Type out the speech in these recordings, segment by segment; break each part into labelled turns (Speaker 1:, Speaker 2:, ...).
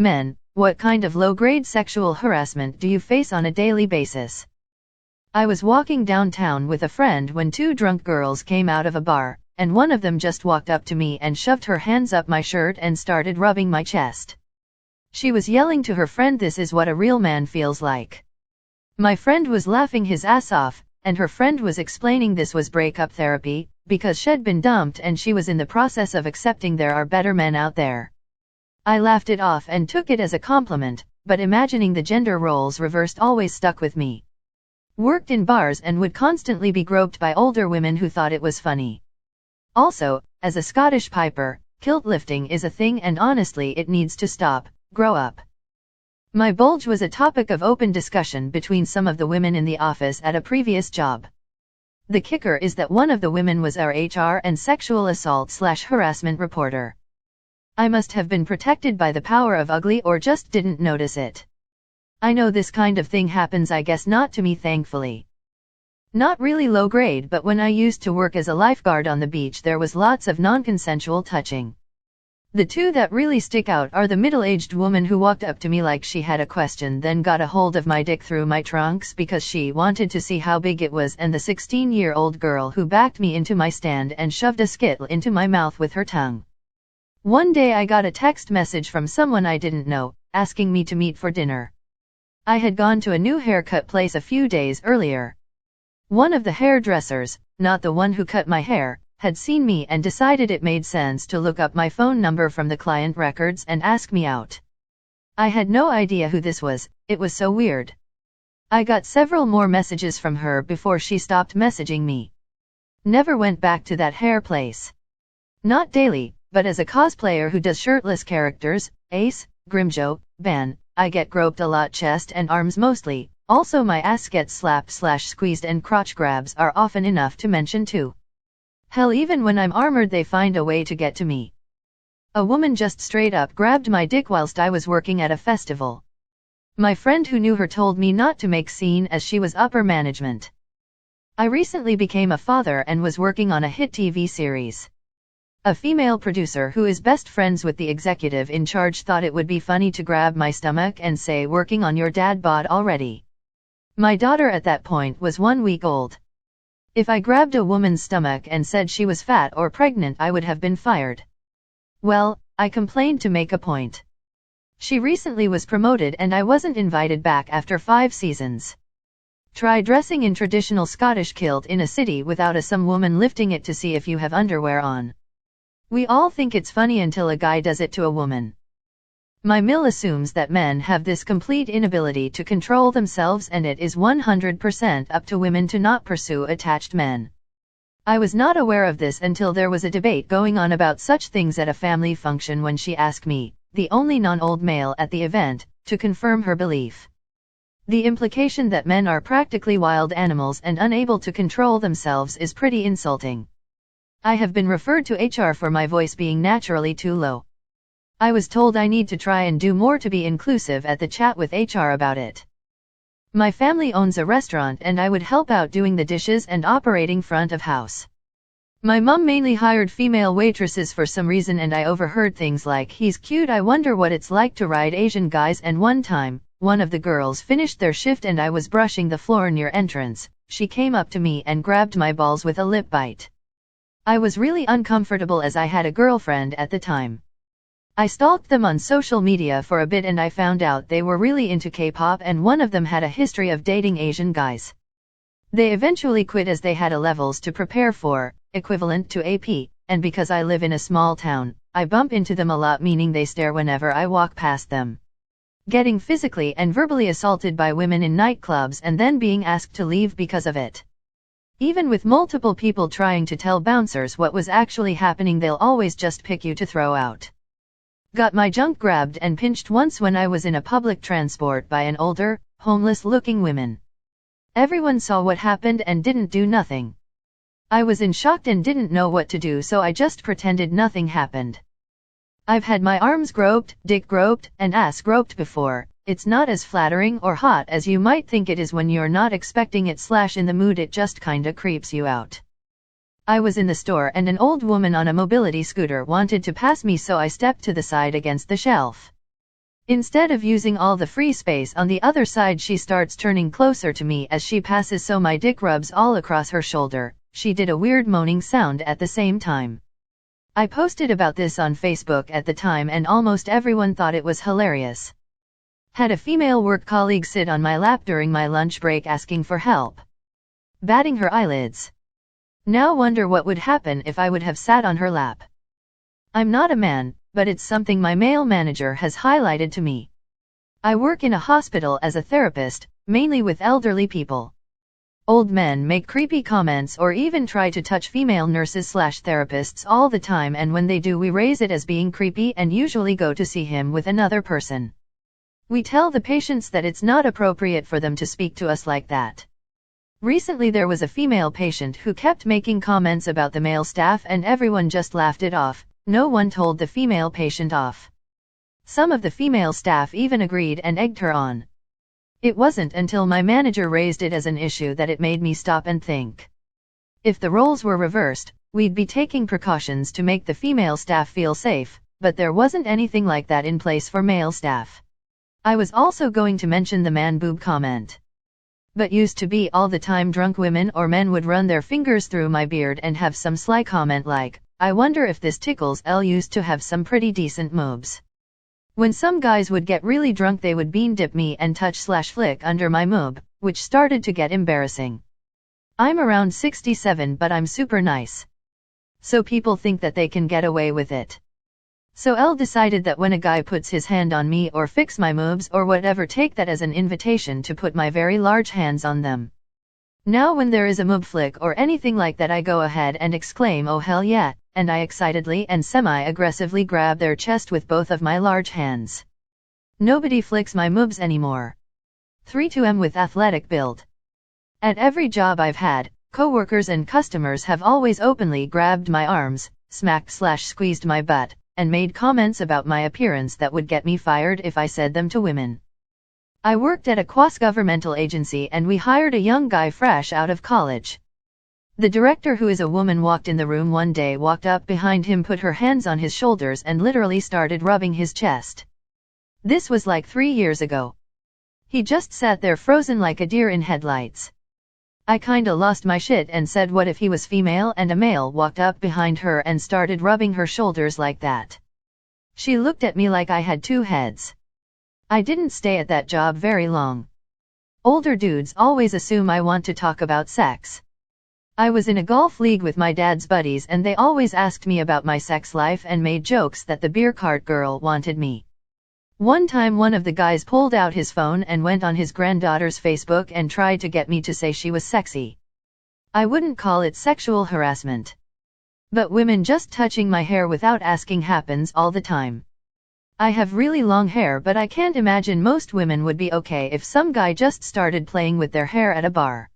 Speaker 1: Men, what kind of low-grade sexual harassment do you face on a daily basis? I was walking downtown with a friend when two drunk girls came out of a bar, and one of them just walked up to me and shoved her hands up my shirt and started rubbing my chest. She was yelling to her friend, "This is what a real man feels like." My friend was laughing his ass off, and her friend was explaining this was breakup therapy, because she'd been dumped and she was in the process of accepting there are better men out there. I laughed it off and took it as a compliment, but imagining the gender roles reversed always stuck with me. Worked in bars and would constantly be groped by older women who thought it was funny. Also, as a Scottish piper, kilt lifting is a thing and honestly it needs to stop. Grow up. My bulge was a topic of open discussion between some of the women in the office at a previous job. The kicker is that one of the women was our HR and sexual assault/harassment reporter. I must have been protected by the power of ugly or just didn't notice it. I know this kind of thing happens, I guess not to me, thankfully. Not really low grade, but when I used to work as a lifeguard on the beach there was lots of non-consensual touching. The two that really stick out are the middle-aged woman who walked up to me like she had a question, then got a hold of my dick through my trunks because she wanted to see how big it was, and the 16-year-old girl who backed me into my stand and shoved a Skittle into my mouth with her tongue. One day I got a text message from someone I didn't know, asking me to meet for dinner. I had gone to a new haircut place a few days earlier. One of the hairdressers, not the one who cut my hair, had seen me and decided it made sense to look up my phone number from the client records and ask me out. I had no idea who this was, it was so weird. I got several more messages from her before she stopped messaging me. Never went back to that hair place. Not daily, but as a cosplayer who does shirtless characters, Ace, Grimjo, Ban, I get groped a lot, chest and arms mostly. Also my ass gets slapped/squeezed and crotch grabs are often enough to mention too. Hell, even when I'm armored they find a way to get to me. A woman just straight up grabbed my dick whilst I was working at a festival. My friend who knew her told me not to make scene as she was upper management. I recently became a father and was working on a hit TV series. A female producer who is best friends with the executive in charge thought it would be funny to grab my stomach and say, "Working on your dad bod already." My daughter at that point was 1 week old. If I grabbed a woman's stomach and said she was fat or pregnant I would have been fired. Well, I complained to make a point. She recently was promoted and I wasn't invited back after 5 seasons. Try dressing in traditional Scottish kilt in a city without some woman lifting it to see if you have underwear on. We all think it's funny until a guy does it to a woman. My mill assumes that men have this complete inability to control themselves and it is 100% up to women to not pursue attached men. I was not aware of this until there was a debate going on about such things at a family function when she asked me, the only non-old male at the event, to confirm her belief. The implication that men are practically wild animals and unable to control themselves is pretty insulting. I have been referred to HR for my voice being naturally too low. I was told I need to try and do more to be inclusive at the chat with HR about it. My family owns a restaurant and I would help out doing the dishes and operating front of house. My mom mainly hired female waitresses for some reason and I overheard things like, "He's cute, I wonder what it's like to ride Asian guys," and one time, one of the girls finished their shift and I was brushing the floor near entrance. She came up to me and grabbed my balls with a lip bite. I was really uncomfortable as I had a girlfriend at the time. I stalked them on social media for a bit and I found out they were really into K-pop and one of them had a history of dating Asian guys. They eventually quit as they had A-levels to prepare for, equivalent to AP, and because I live in a small town, I bump into them a lot, meaning they stare whenever I walk past them. Getting physically and verbally assaulted by women in nightclubs and then being asked to leave because of it. Even with multiple people trying to tell bouncers what was actually happening, they'll always just pick you to throw out. Got my junk grabbed and pinched once when I was in a public transport by an older, homeless-looking woman. Everyone saw what happened and didn't do nothing. I was in shock and didn't know what to do, so I just pretended nothing happened. I've had my arms groped, dick groped, and ass groped before. It's not as flattering or hot as you might think it is when you're not expecting it / in the mood, it just kinda creeps you out. I was in the store and an old woman on a mobility scooter wanted to pass me, so I stepped to the side against the shelf. Instead of using all the free space on the other side, she starts turning closer to me as she passes, so my dick rubs all across her shoulder. She did a weird moaning sound at the same time. I posted about this on Facebook at the time and almost everyone thought it was hilarious. Had a female work colleague sit on my lap during my lunch break asking for help, batting her eyelids. Now wonder what would happen if I would have sat on her lap. I'm not a man, but it's something my male manager has highlighted to me. I work in a hospital as a therapist, mainly with elderly people. Old men make creepy comments or even try to touch female nurses/therapists all the time, and when they do, we raise it as being creepy and usually go to see him with another person. We tell the patients that it's not appropriate for them to speak to us like that. Recently there was a female patient who kept making comments about the male staff and everyone just laughed it off. No one told the female patient off. Some of the female staff even agreed and egged her on. It wasn't until my manager raised it as an issue that it made me stop and think. If the roles were reversed, we'd be taking precautions to make the female staff feel safe, but there wasn't anything like that in place for male staff. I was also going to mention the man boob comment. But used to be all the time drunk women or men would run their fingers through my beard and have some sly comment like, I wonder if this tickles. Used to have some pretty decent moves. When some guys would get really drunk, they would bean dip me and touch/flick under my moob, which started to get embarrassing. I'm around 67, but I'm super nice. So people think that they can get away with it. So L decided that when a guy puts his hand on me or fix my moves or whatever, take that as an invitation to put my very large hands on them. Now when there is a moob flick or anything like that, I go ahead and exclaim, oh hell yeah, and I excitedly and semi-aggressively grab their chest with both of my large hands. Nobody flicks my moobs anymore. 3-2M with athletic build. At every job I've had, coworkers and customers have always openly grabbed my arms, smacked/squeezed my butt, and made comments about my appearance that would get me fired if I said them to women. I worked at a quasi-governmental agency and we hired a young guy fresh out of college. The director, who is a woman, walked in the room one day, walked up behind him, put her hands on his shoulders and literally started rubbing his chest. This was like 3 years ago. He just sat there frozen like a deer in headlights. I kinda lost my shit and said, what if he was female and a male walked up behind her and started rubbing her shoulders like that? She looked at me like I had 2 heads. I didn't stay at that job very long. Older dudes always assume I want to talk about sex. I was in a golf league with my dad's buddies and they always asked me about my sex life and made jokes that the beer cart girl wanted me. One time one of the guys pulled out his phone and went on his granddaughter's Facebook and tried to get me to say she was sexy. I wouldn't call it sexual harassment. But women just touching my hair without asking happens all the time. I have really long hair, but I can't imagine most women would be okay if some guy just started playing with their hair at a bar.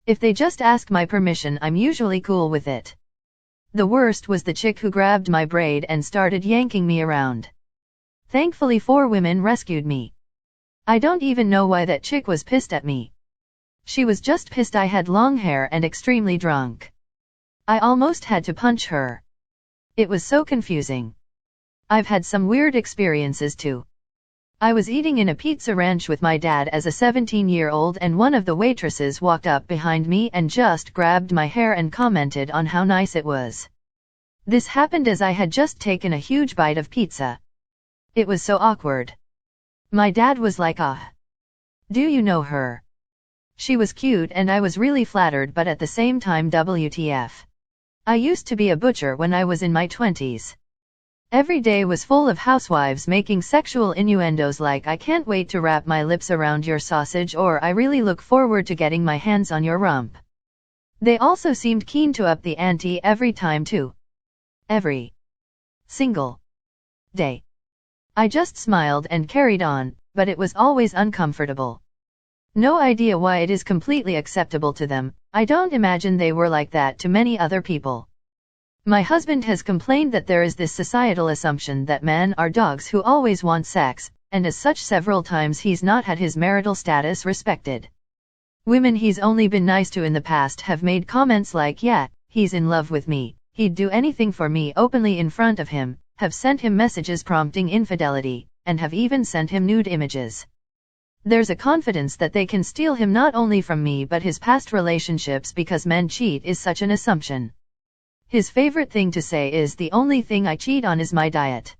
Speaker 1: If they just ask my permission, I'm usually cool with it. The worst was the chick who grabbed my braid and started yanking me around. Thankfully 4 women rescued me. I don't even know why that chick was pissed at me. She was just pissed I had long hair and extremely drunk. I almost had to punch her. It was so confusing. I've had some weird experiences too. I was eating in a pizza ranch with my dad as a 17-year-old and one of the waitresses walked up behind me and just grabbed my hair and commented on how nice it was. This happened as I had just taken a huge bite of pizza. It was so awkward. My dad was like, do you know her? She was cute and I was really flattered, but at the same time, WTF. I used to be a butcher when I was in my 20s. Every day was full of housewives making sexual innuendos like, I can't wait to wrap my lips around your sausage, or I really look forward to getting my hands on your rump. They also seemed keen to up the ante every time too. Every single day. I just smiled and carried on, but it was always uncomfortable. No idea why it is completely acceptable to them. I don't imagine they were like that to many other people. My husband has complained that there is this societal assumption that men are dogs who always want sex, and as such several times he's not had his marital status respected. Women he's only been nice to in the past have made comments like, yeah, he's in love with me, he'd do anything for me openly in front of him, have sent him messages prompting infidelity, and have even sent him nude images. There's a confidence that they can steal him not only from me but his past relationships because men cheat is such an assumption. His favorite thing to say is the only thing I cheat on is my diet.